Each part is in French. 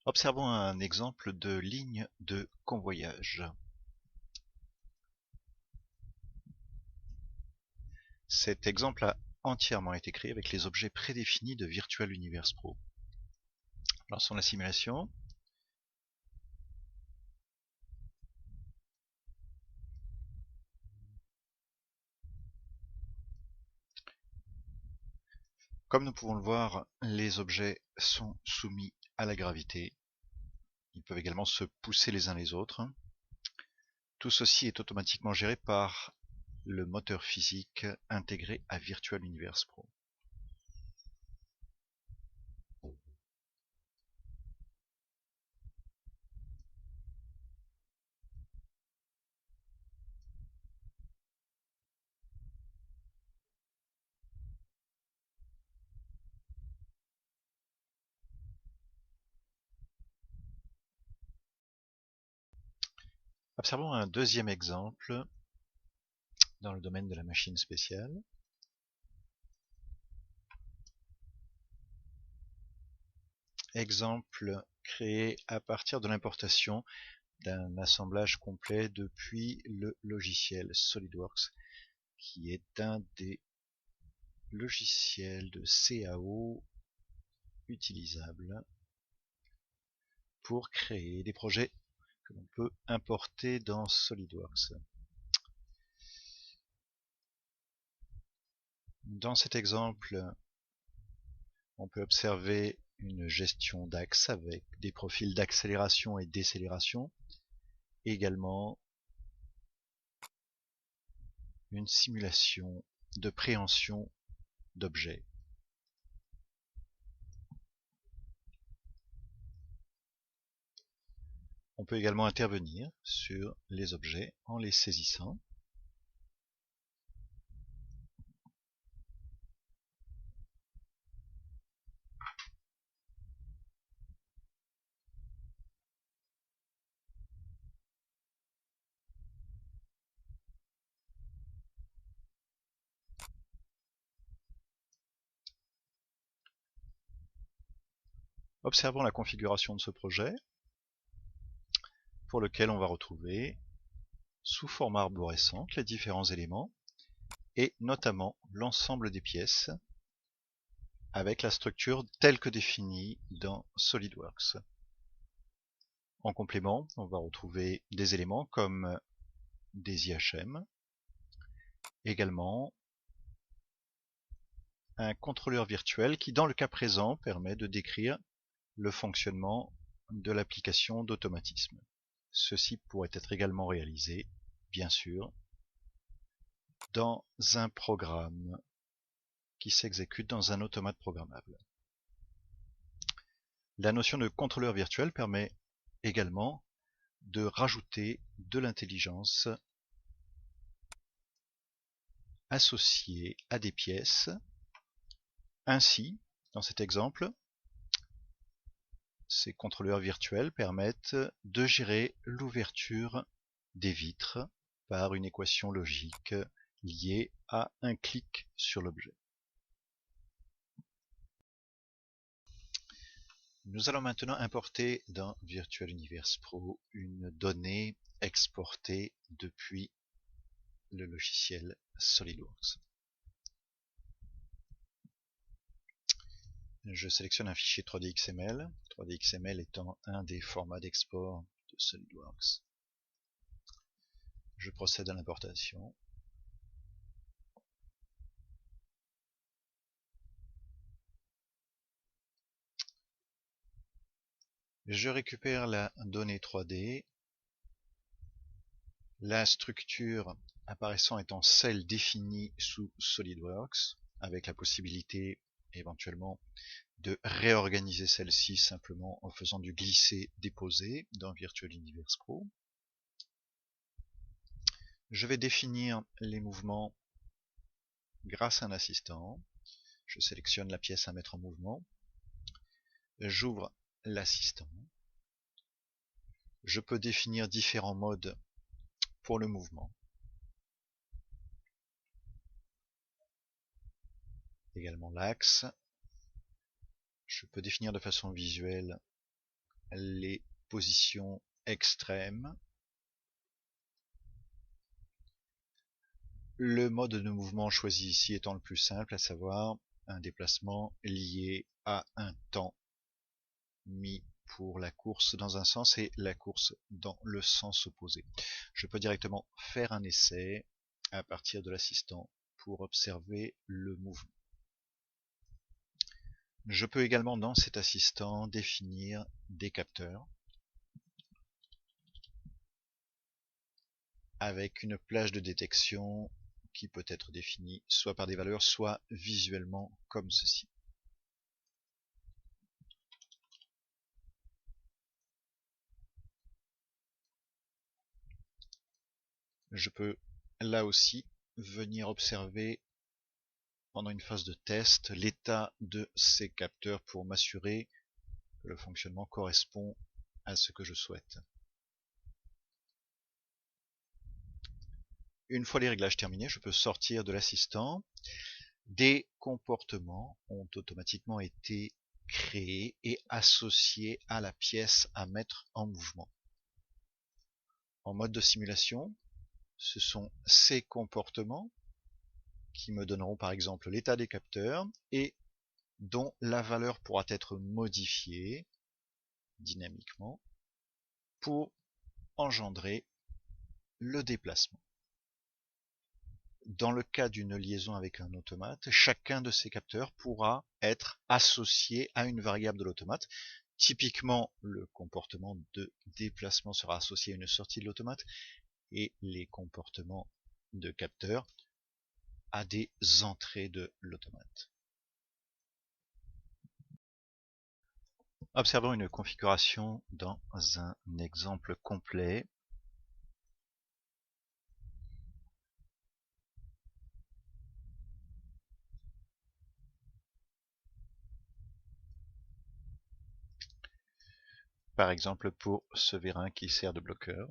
Observons un exemple de ligne de convoyage. Cet exemple a entièrement été créé avec les objets prédéfinis de Virtual Universe Pro. Lançons la simulation. Comme nous pouvons le voir, les objets sont soumis à la gravité. Ils peuvent également se pousser les uns les autres. Tout ceci est automatiquement géré par le moteur physique intégré à Virtual Universe Pro. Observons un deuxième exemple dans le domaine de la machine spéciale. Exemple créé à partir de l'importation d'un assemblage complet depuis le logiciel SolidWorks, qui est un des logiciels de CAO utilisables pour créer des projets que l'on peut importer dans SolidWorks. Dans cet exemple, on peut observer une gestion d'axe avec des profils d'accélération et décélération, également une simulation de préhension d'objets. On peut également intervenir sur les objets en les saisissant. Observons la configuration de ce projet, pour lequel on va retrouver, sous forme arborescente, les différents éléments, et notamment l'ensemble des pièces, avec la structure telle que définie dans SolidWorks. En complément, on va retrouver des éléments comme des IHM, également un contrôleur virtuel qui, dans le cas présent, permet de décrire le fonctionnement de l'application d'automatisme. Ceci pourrait être également réalisé, bien sûr, dans un programme qui s'exécute dans un automate programmable. La notion de contrôleur virtuel permet également de rajouter de l'intelligence associée à des pièces. Ainsi, dans cet exemple, ces contrôleurs virtuels permettent de gérer l'ouverture des vitres par une équation logique liée à un clic sur l'objet. Nous allons maintenant importer dans Virtual Universe Pro une donnée exportée depuis le logiciel SolidWorks. Je sélectionne un fichier 3D XML, 3D XML étant un des formats d'export de SolidWorks. Je procède à l'importation. Je récupère la donnée 3D, la structure apparaissant étant celle définie sous SolidWorks, avec la possibilité éventuellement de réorganiser celle-ci simplement en faisant du glisser-déposer dans Virtual Universe Pro. Je vais définir les mouvements grâce à un assistant. Je sélectionne la pièce à mettre en mouvement. J'ouvre l'assistant. Je peux définir différents modes pour le mouvement. Également l'axe. Je peux définir de façon visuelle les positions extrêmes. Le mode de mouvement choisi ici étant le plus simple, à savoir un déplacement lié à un temps mis pour la course dans un sens et la course dans le sens opposé. Je peux directement faire un essai à partir de l'assistant pour observer le mouvement. Je peux également dans cet assistant définir des capteurs avec une plage de détection qui peut être définie soit par des valeurs, soit visuellement comme ceci. Je peux là aussi venir observer pendant une phase de test l'état de ces capteurs pour m'assurer que le fonctionnement correspond à ce que je souhaite. Une fois les réglages terminés, je peux sortir de l'assistant. Des comportements ont automatiquement été créés et associés à la pièce à mettre en mouvement. En mode de simulation, ce sont ces comportements qui me donneront par exemple l'état des capteurs et dont la valeur pourra être modifiée dynamiquement pour engendrer le déplacement. Dans le cas d'une liaison avec un automate, chacun de ces capteurs pourra être associé à une variable de l'automate. Typiquement, le comportement de déplacement sera associé à une sortie de l'automate et les comportements de capteurs à des entrées de l'automate. Observons une configuration dans un exemple complet. Par exemple pour ce vérin qui sert de bloqueur.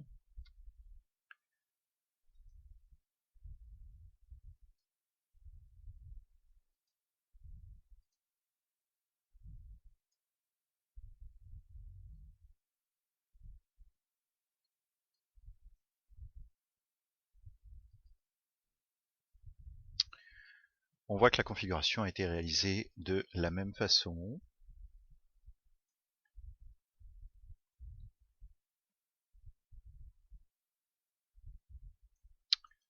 On voit que la configuration a été réalisée de la même façon.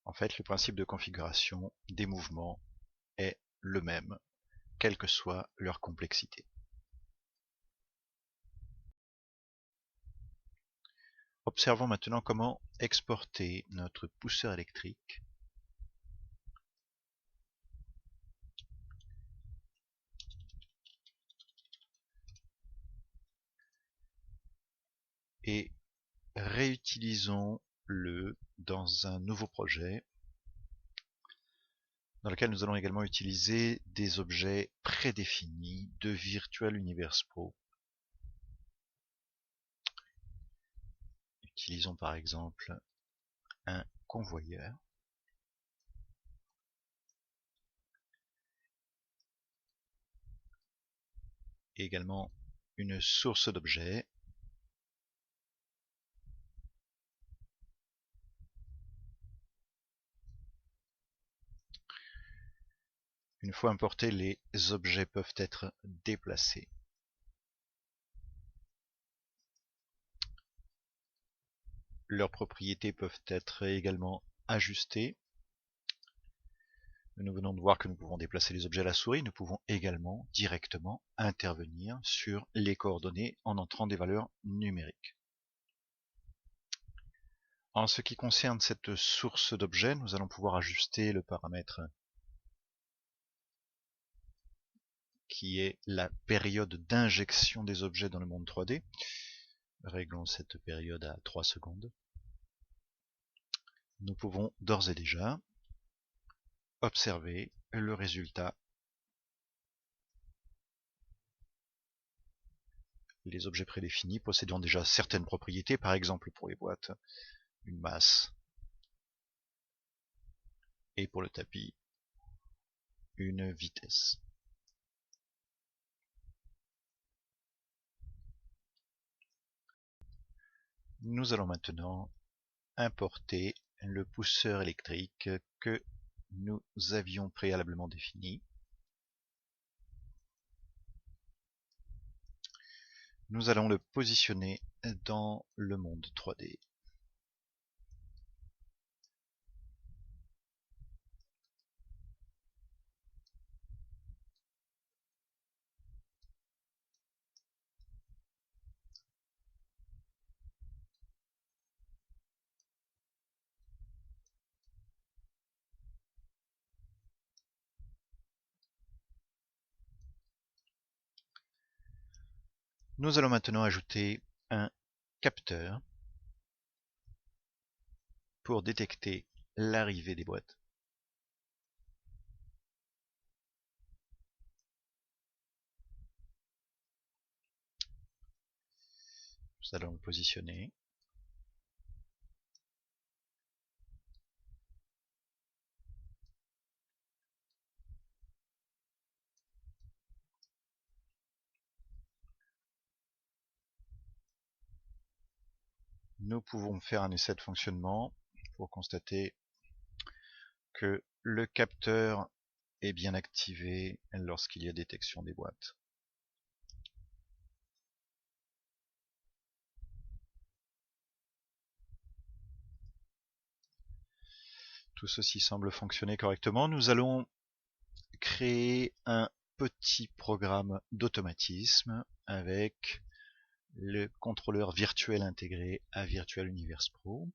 En fait, le principe de configuration des mouvements est le même, quelle que soit leur complexité. Observons maintenant comment exporter notre pousseur électrique et réutilisons-le dans un nouveau projet dans lequel nous allons également utiliser des objets prédéfinis de Virtual Universe Pro. Utilisons par exemple un convoyeur. Et également une source d'objets. Une fois importés, les objets peuvent être déplacés. Leurs propriétés peuvent être également ajustées. Nous venons de voir que nous pouvons déplacer les objets à la souris. Nous pouvons également directement intervenir sur les coordonnées en entrant des valeurs numériques. En ce qui concerne cette source d'objets, nous allons pouvoir ajuster le paramètre qui est la période d'injection des objets dans le monde 3D. Réglons cette période à 3 secondes. Nous pouvons d'ores et déjà observer le résultat. Les objets prédéfinis possédant déjà certaines propriétés, par exemple pour les boîtes, une masse, et pour le tapis, une vitesse. Nous allons maintenant importer le pousseur électrique que nous avions préalablement défini. Nous allons le positionner dans le monde 3D. Nous allons maintenant ajouter un capteur pour détecter l'arrivée des boîtes. Nous allons le positionner. Nous pouvons faire un essai de fonctionnement pour constater que le capteur est bien activé lorsqu'il y a détection des boîtes. Tout ceci semble fonctionner correctement. Nous allons créer un petit programme d'automatisme avec le contrôleur virtuel intégré à Virtual Universe Pro.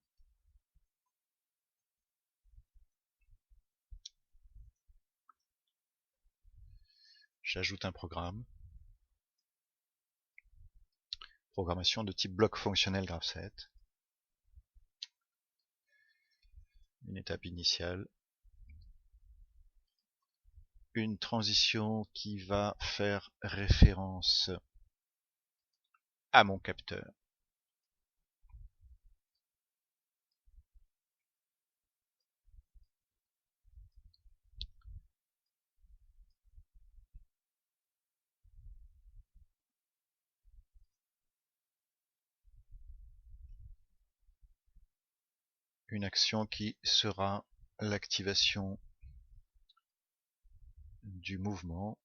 J'ajoute un programme. Programmation de type bloc fonctionnel Graph7. Une étape initiale. Une transition qui va faire référence à mon capteur. Une action qui sera l'activation du mouvement.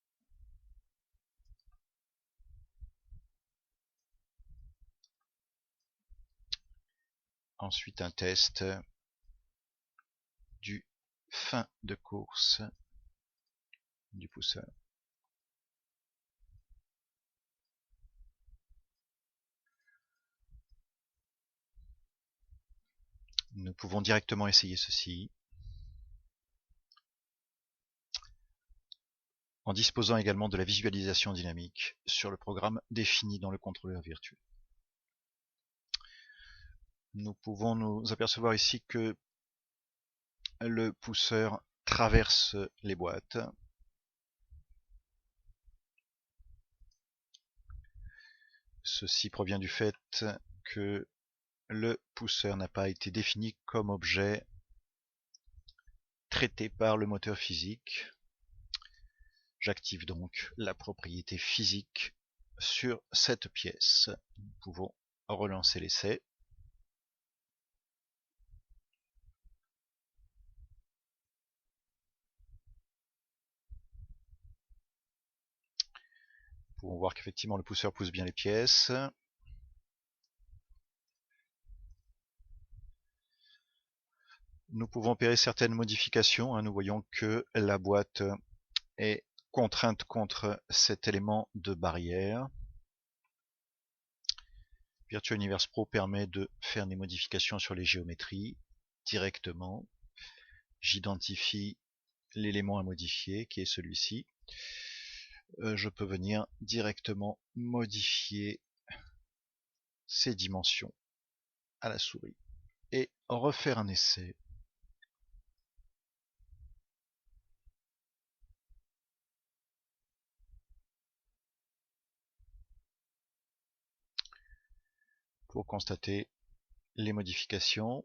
Ensuite un test du fin de course du pousseur. Nous pouvons directement essayer ceci en disposant également de la visualisation dynamique sur le programme défini dans le contrôleur virtuel. Nous pouvons nous apercevoir ici que le pousseur traverse les boîtes. Ceci provient du fait que le pousseur n'a pas été défini comme objet traité par le moteur physique. J'active donc la propriété physique sur cette pièce. Nous pouvons relancer l'essai. Nous pouvons voir qu'effectivement le pousseur pousse bien les pièces. Nous pouvons opérer certaines modifications. Nous voyons que la boîte est contrainte contre cet élément de barrière. Virtual Universe Pro permet de faire des modifications sur les géométries directement. J'identifie l'élément à modifier qui est celui-ci. Je peux venir directement modifier ces dimensions à la souris et refaire un essai. Pour constater les modifications.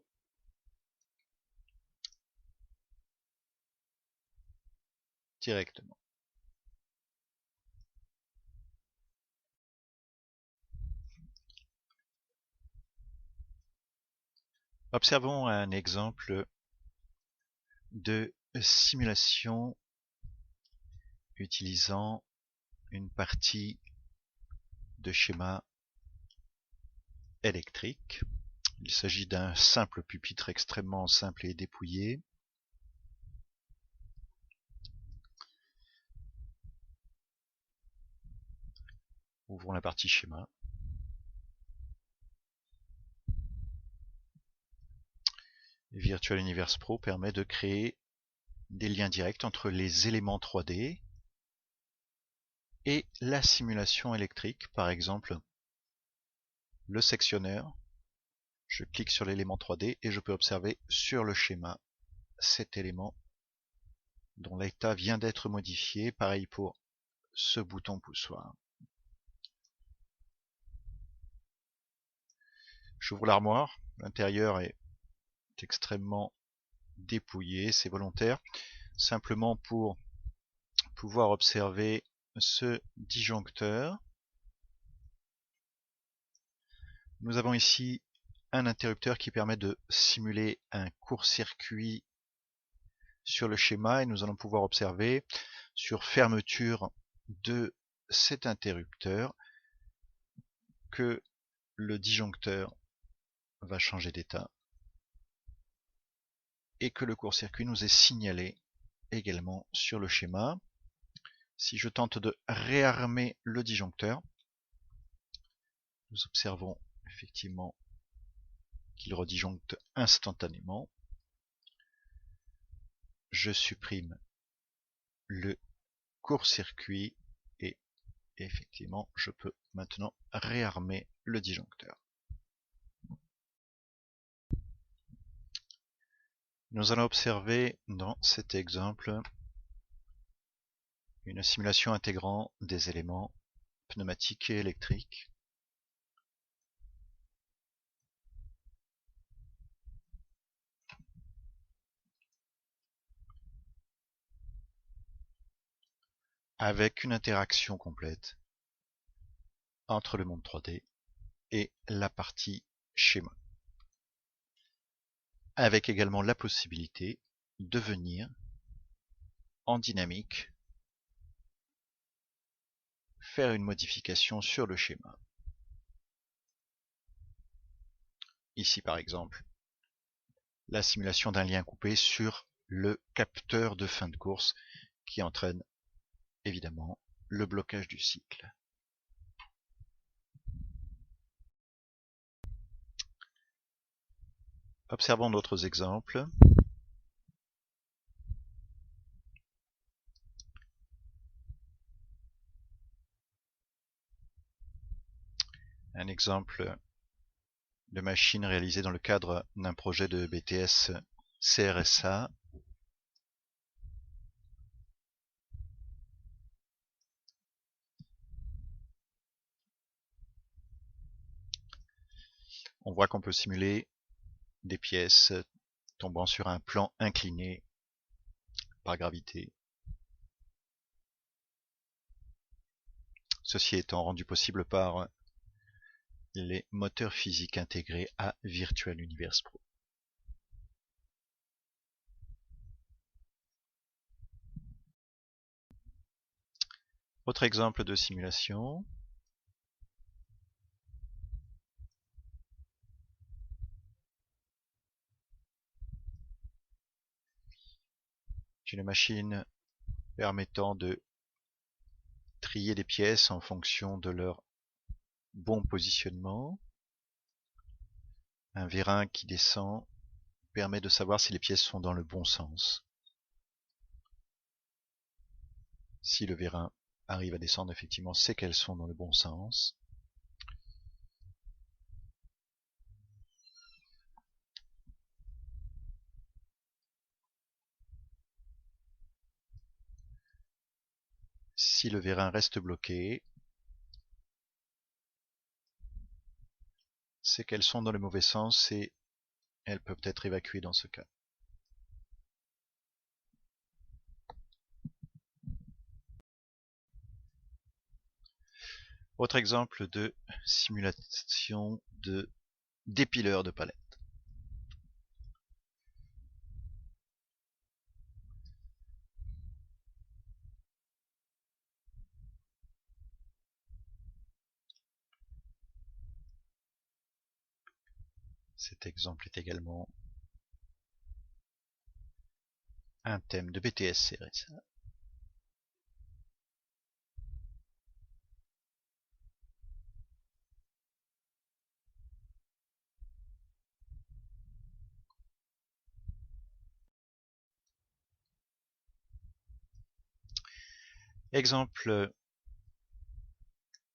Directement. Observons un exemple de simulation utilisant une partie de schéma électrique. Il s'agit d'un simple pupitre extrêmement simple et dépouillé. Ouvrons la partie schéma. Virtual Universe Pro permet de créer des liens directs entre les éléments 3D et la simulation électrique. Par exemple, le sectionneur. Je clique sur l'élément 3D et je peux observer sur le schéma cet élément dont l'état vient d'être modifié. Pareil pour ce bouton poussoir. J'ouvre l'armoire. L'intérieur est extrêmement dépouillé, c'est volontaire. Simplement pour pouvoir observer ce disjoncteur. Nous avons ici un interrupteur qui permet de simuler un court-circuit sur le schéma et nous allons pouvoir observer sur fermeture de cet interrupteur que le disjoncteur va changer d'état et que le court-circuit nous est signalé également sur le schéma. Si je tente de réarmer le disjoncteur, nous observons effectivement qu'il redisjoncte instantanément. Je supprime le court-circuit et effectivement je peux maintenant réarmer le disjoncteur. Nous allons observer dans cet exemple une simulation intégrant des éléments pneumatiques et électriques. Avec une interaction complète entre le monde 3D et la partie schéma. Avec également la possibilité de venir en dynamique faire une modification sur le schéma. Ici par exemple, la simulation d'un lien coupé sur le capteur de fin de course qui entraîne évidemment le blocage du cycle. Observons d'autres exemples. Un exemple de machine réalisée dans le cadre d'un projet de BTS CRSA. On voit qu'on peut simuler des pièces tombant sur un plan incliné par gravité. Ceci étant rendu possible par les moteurs physiques intégrés à Virtual Universe Pro. Autre exemple de simulation. J'ai une machine permettant de trier des pièces en fonction de leur bon positionnement. Un vérin qui descend permet de savoir si les pièces sont dans le bon sens. Si le vérin arrive à descendre, effectivement, c'est qu'elles sont dans le bon sens. Si le vérin reste bloqué, c'est qu'elles sont dans le mauvais sens et elles peuvent être évacuées dans ce cas. Autre exemple de simulation de dépileur de palettes. Cet exemple est également un thème de BTS CRSA. Exemple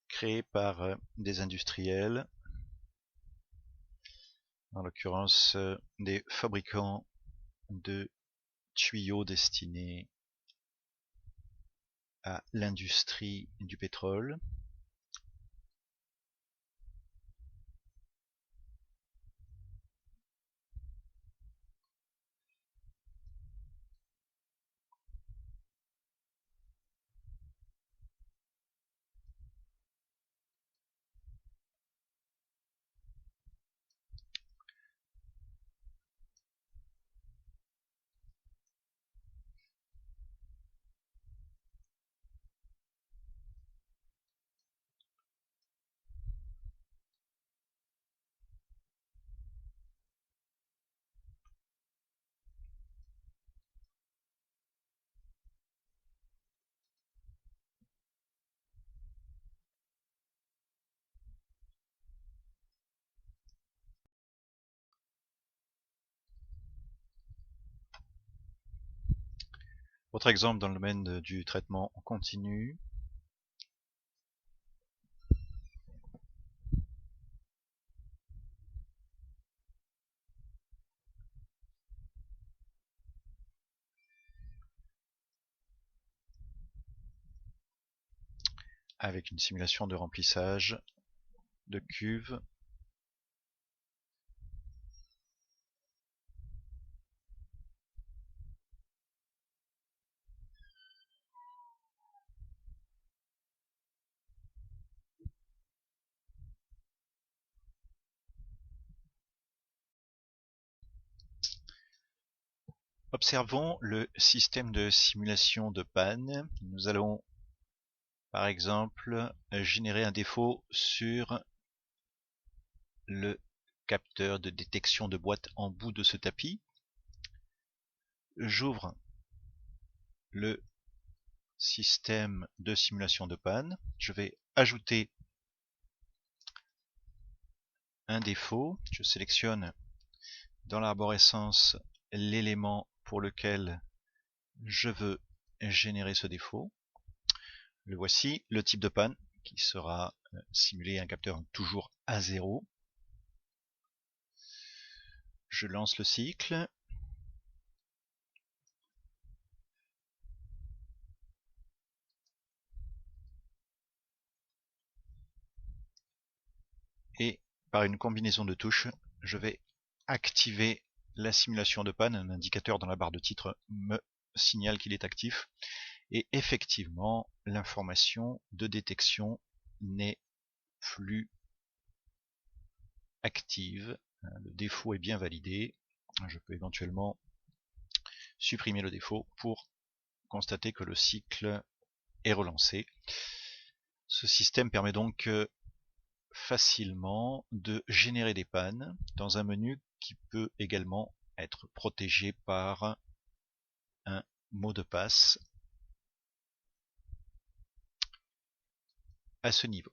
créé par des industriels, en l'occurrence des fabricants de tuyaux destinés à l'industrie du pétrole. Autre exemple dans le domaine du traitement en continu. Avec une simulation de remplissage de cuves. Observons le système de simulation de panne. Nous allons par exemple générer un défaut sur le capteur de détection de boîte en bout de ce tapis. J'ouvre le système de simulation de panne. Je vais ajouter un défaut. Je sélectionne dans l'arborescence l'élément pour lequel je veux générer ce défaut. Le voici, le type de panne qui sera simulé un capteur toujours à 0. Je lance le cycle. Et par une combinaison de touches, je vais activer la simulation de panne. Un indicateur dans la barre de titre me signale qu'il est actif. Et effectivement, l'information de détection n'est plus active. Le défaut est bien validé. Je peux éventuellement supprimer le défaut pour constater que le cycle est relancé. Ce système permet donc facilement de générer des pannes dans un menu qui peut également être protégé par un mot de passe à ce niveau.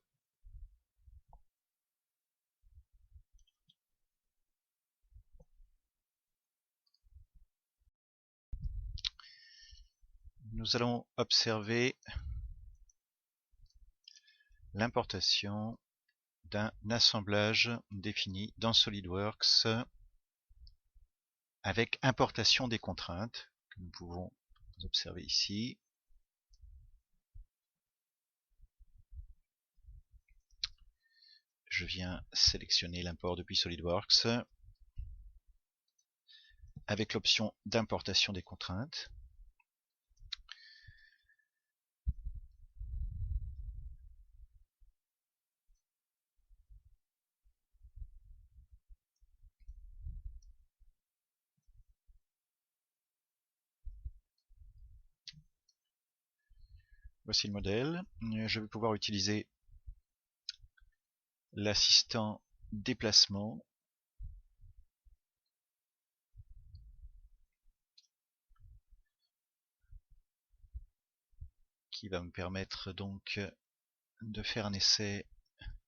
Nous allons observer l'importation d'un assemblage défini dans SolidWorks avec importation des contraintes que nous pouvons observer ici. Je viens sélectionner l'import depuis SolidWorks avec l'option d'importation des contraintes. Voici le modèle. Je vais pouvoir utiliser l'assistant déplacement qui va me permettre donc de faire un essai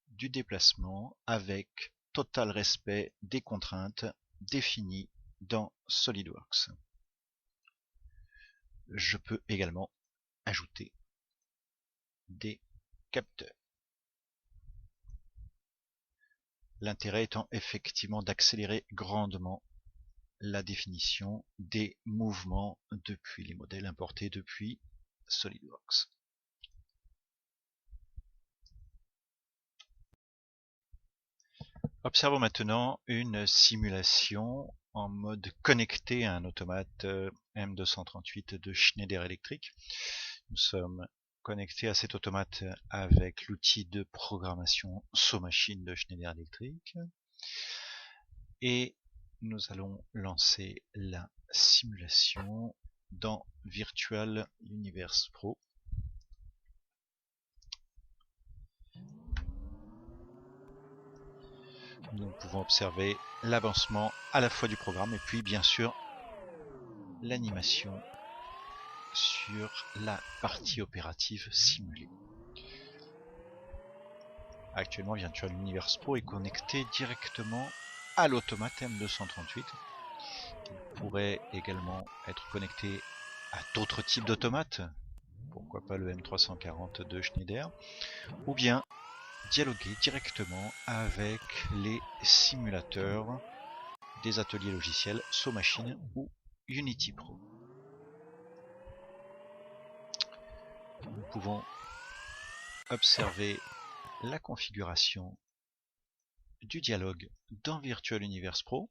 du déplacement avec total respect des contraintes définies dans SolidWorks. Je peux également ajouter des capteurs. L'intérêt étant effectivement d'accélérer grandement la définition des mouvements depuis les modèles importés depuis SolidWorks. Observons maintenant une simulation en mode connecté à un automate M238 de Schneider Electric. Nous sommes connectés à cet automate avec l'outil de programmation SawMachine de Schneider Electric. Et nous allons lancer la simulation dans Virtual Universe Pro. Nous pouvons observer l'avancement à la fois du programme et puis bien sûr l'animation sur la partie opérative simulée. Actuellement, Virtual Universe Pro est connecté directement à l'automate M238. Il pourrait également être connecté à d'autres types d'automates, pourquoi pas le M340 de Schneider, ou bien dialoguer directement avec les simulateurs des ateliers logiciels SawMachine ou Unity Pro. Nous pouvons observer la configuration du dialogue dans Virtual Universe Pro.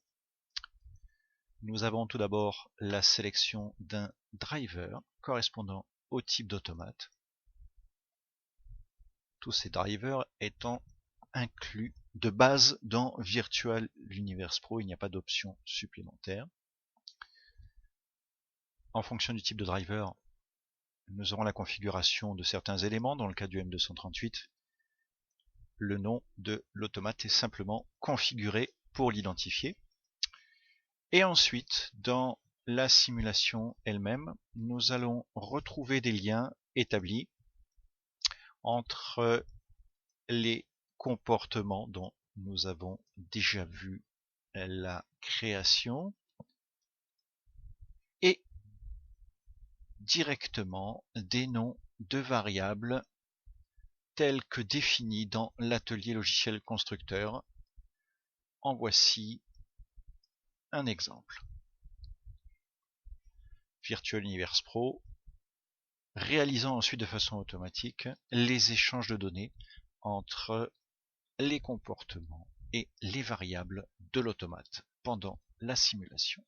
Nous avons tout d'abord la sélection d'un driver correspondant au type d'automate. Tous ces drivers étant inclus de base dans Virtual Universe Pro, il n'y a pas d'option supplémentaire. En fonction du type de driver, nous aurons la configuration de certains éléments. Dans le cas du M238, le nom de l'automate est simplement configuré pour l'identifier. Et ensuite, dans la simulation elle-même, nous allons retrouver des liens établis entre les comportements dont nous avons déjà vu la création et directement des noms de variables tels que définis dans l'atelier logiciel constructeur. En voici un exemple. Virtual Universe Pro, réalisant ensuite de façon automatique les échanges de données entre les comportements et les variables de l'automate pendant la simulation.